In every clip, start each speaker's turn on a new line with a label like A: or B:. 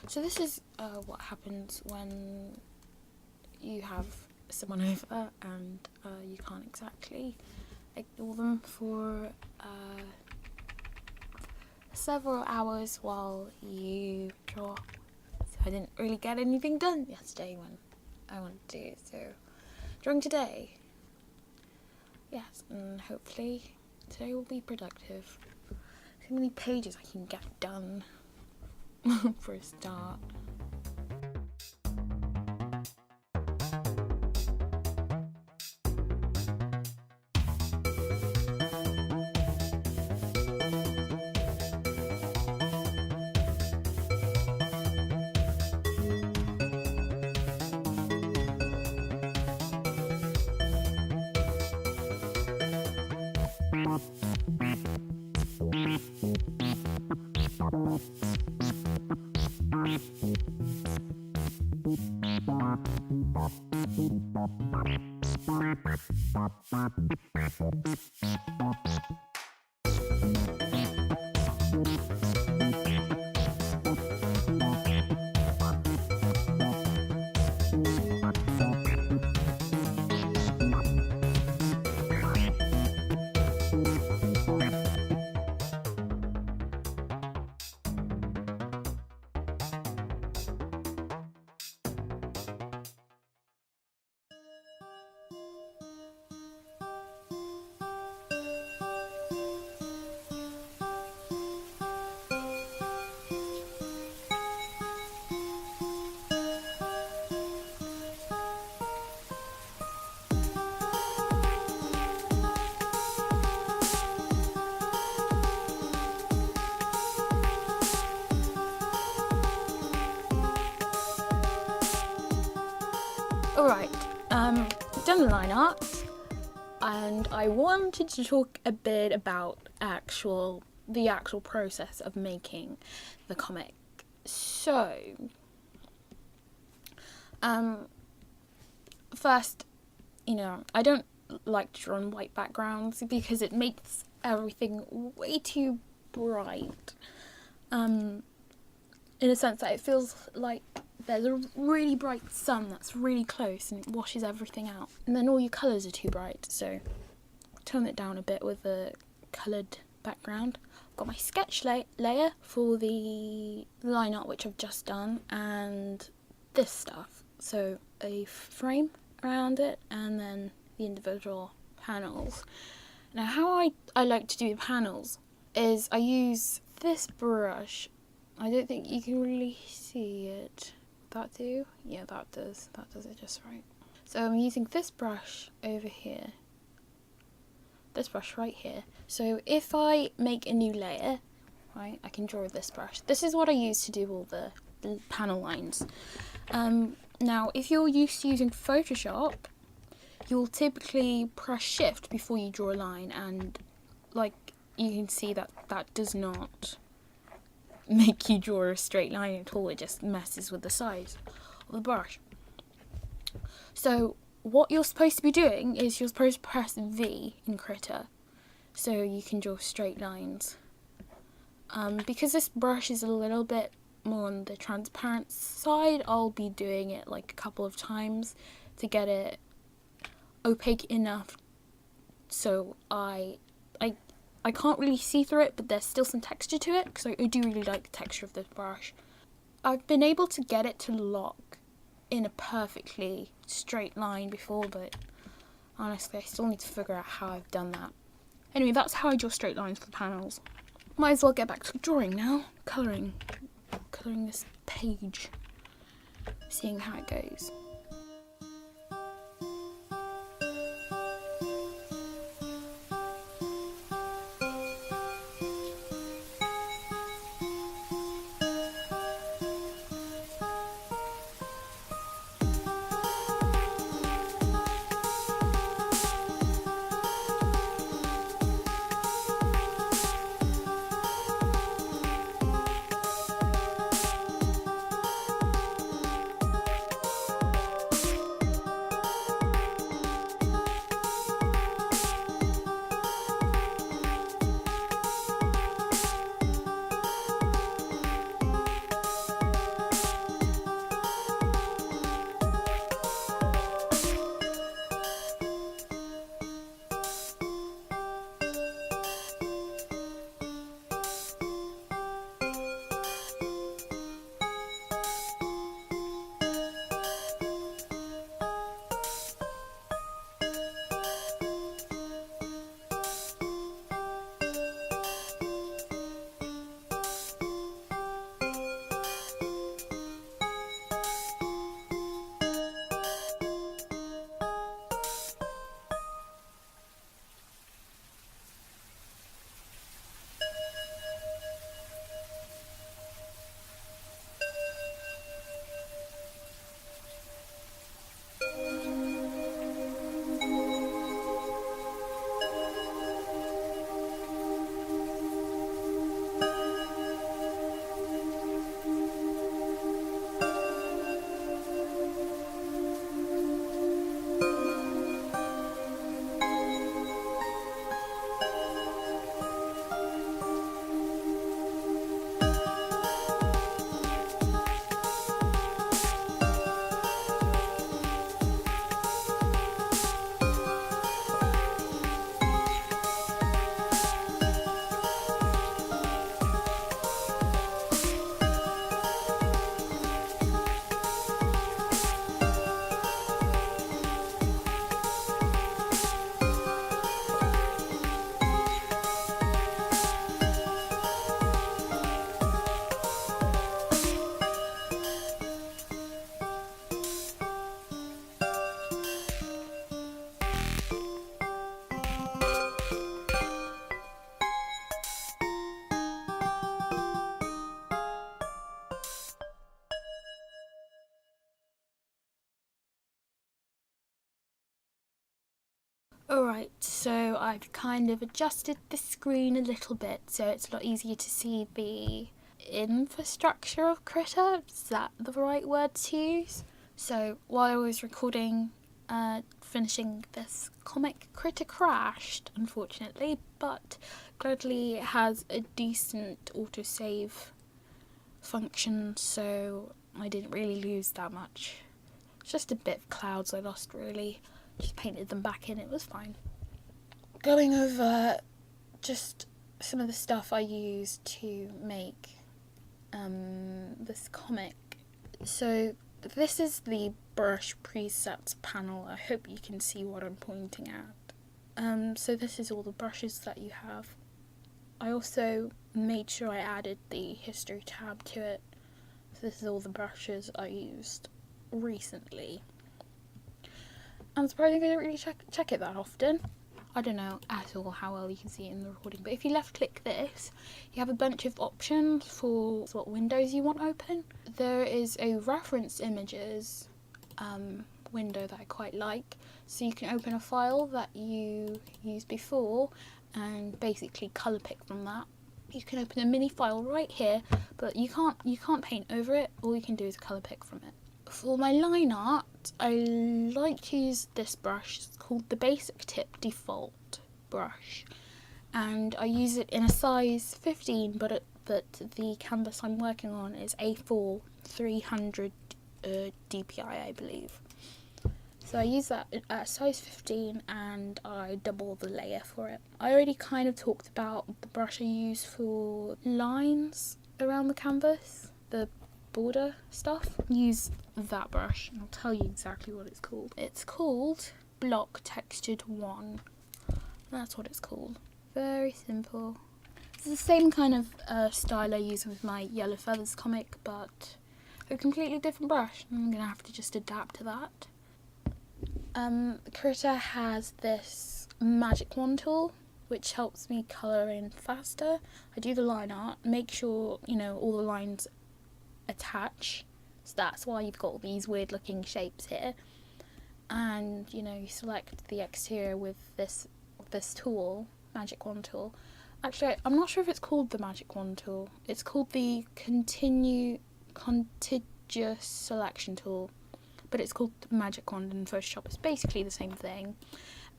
A: So this is what happens when you have someone over and you can't exactly ignore them for several hours while you draw. So I didn't really get anything done yesterday when I wanted to, so drawing today. Yes, and hopefully today will be productive. See how many pages I can get done for a start. Alright, done the line art, and I wanted to talk a bit about the actual process of making the comic. So, first, I don't like to draw on white backgrounds because it makes everything way too bright. In a sense that it feels like there's a really bright sun that's really close and it washes everything out. And then all your colours are too bright, so tone it down a bit with a coloured background. I've got my sketch layer for the line art which I've just done, and this stuff. So a frame around it and then the individual panels. Now how I like to do the panels is I use this brush. I don't think you can really see it. That do? Yeah, that does. That does it just right. So I'm using this brush over here. This brush right here. So if I make a new layer, right, I can draw with this brush. This is what I use to do all the panel lines. Now, if you're used to using Photoshop, you'll typically press Shift before you draw a line, and like you can see that does not make you draw a straight line at all. It just messes with the size of the brush. So what you're supposed to be doing is you're supposed to press V in Krita so you can draw straight lines. Because this brush is a little bit more on the transparent side, I'll be doing it like a couple of times to get it opaque enough so I can't really see through it, but there's still some texture to it, because I do really like the texture of this brush. I've been able to get it to lock in a perfectly straight line before, but honestly I still need to figure out how I've done that. Anyway, that's how I draw straight lines for the panels. Might as well get back to drawing now. Colouring this page, seeing how it goes. Alright, so I've kind of adjusted the screen a little bit so it's a lot easier to see the infrastructure of Krita. Is that the right word to use? So while I was recording, finishing this comic, Krita crashed, unfortunately, but gladly it has a decent autosave function, so I didn't really lose that much. It's just a bit of clouds I lost, really. Just painted them back in, it was fine. Going over just some of the stuff I used to make this comic. So this is the brush presets panel. I hope you can see what I'm pointing at. So this is all the brushes that you have. I also made sure I added the history tab to it. So this is all the brushes I used recently. I'm surprised I don't really check it that often. I don't know at all how well you can see it in the recording, but if you left click this, you have a bunch of options for what windows you want open. There is a reference images window that I quite like, so you can open a file that you used before and basically colour pick from that. You can open a mini file right here, but you can't paint over it. All you can do is colour pick from it. For my line art, I like to use this brush. It's called the Basic Tip Default brush, and I use it in a size 15, but the canvas I'm working on is A4 300 DPI, I believe. So I use that at size 15 and I double the layer for it. I already kind of talked about the brush I use for lines around the canvas, the border stuff. Use that brush and I'll tell you exactly what it's called. It's called Block Textured 1. That's what it's called. Very simple. It's the same kind of style I use with my Yellow Feathers comic, but a completely different brush. I'm gonna have to just adapt to that. Krita has this magic wand tool which helps me colour in faster. I do the line art, make sure all the lines attach, so that's why you've got these weird looking shapes here, and you select the exterior with this tool, magic wand tool. Actually, I'm not sure if it's called the magic wand tool. It's called the contiguous selection tool, but it's called the magic wand in Photoshop. It's basically the same thing,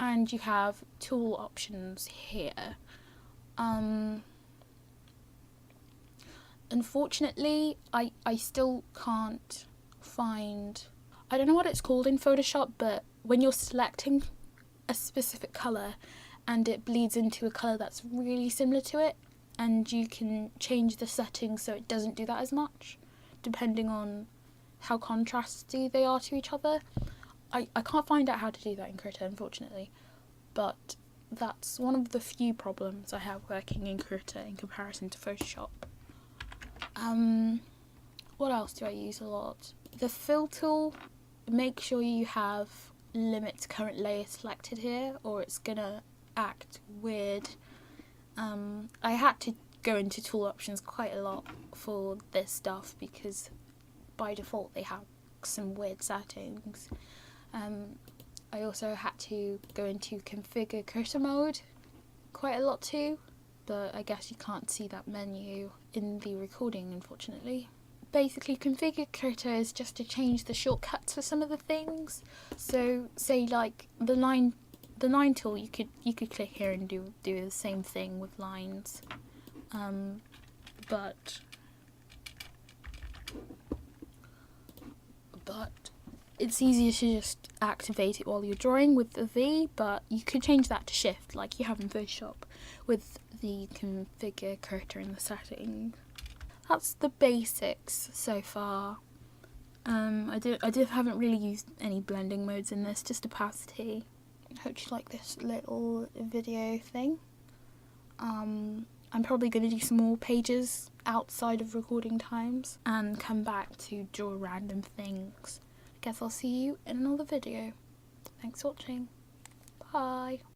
A: and you have tool options here. Unfortunately, I still can't find, I don't know what it's called in Photoshop, but when you're selecting a specific colour and it bleeds into a colour that's really similar to it, and you can change the settings so it doesn't do that as much, depending on how contrasty they are to each other. I can't find out how to do that in Krita, unfortunately, but that's one of the few problems I have working in Krita in comparison to Photoshop. What else do I use a lot? The fill tool, make sure you have limit to current layer selected here or it's gonna act weird. I had to go into tool options quite a lot for this stuff because by default they have some weird settings. I also had to go into configure Krita mode quite a lot too, but I guess you can't see that menu in the recording, unfortunately. Basically, configure Krita is just to change the shortcuts for some of the things. So, say like the line tool, you could click here and do the same thing with lines, but it's easier to just activate it while you're drawing with the V, but you could change that to Shift like you have in Photoshop with the configure Krita in the settings. That's the basics so far. I haven't really used any blending modes in this, just opacity. Hope you like this little video thing. I'm probably going to do some more pages outside of recording times and come back to draw random things. I guess I'll see you in another video. Thanks for watching. Bye.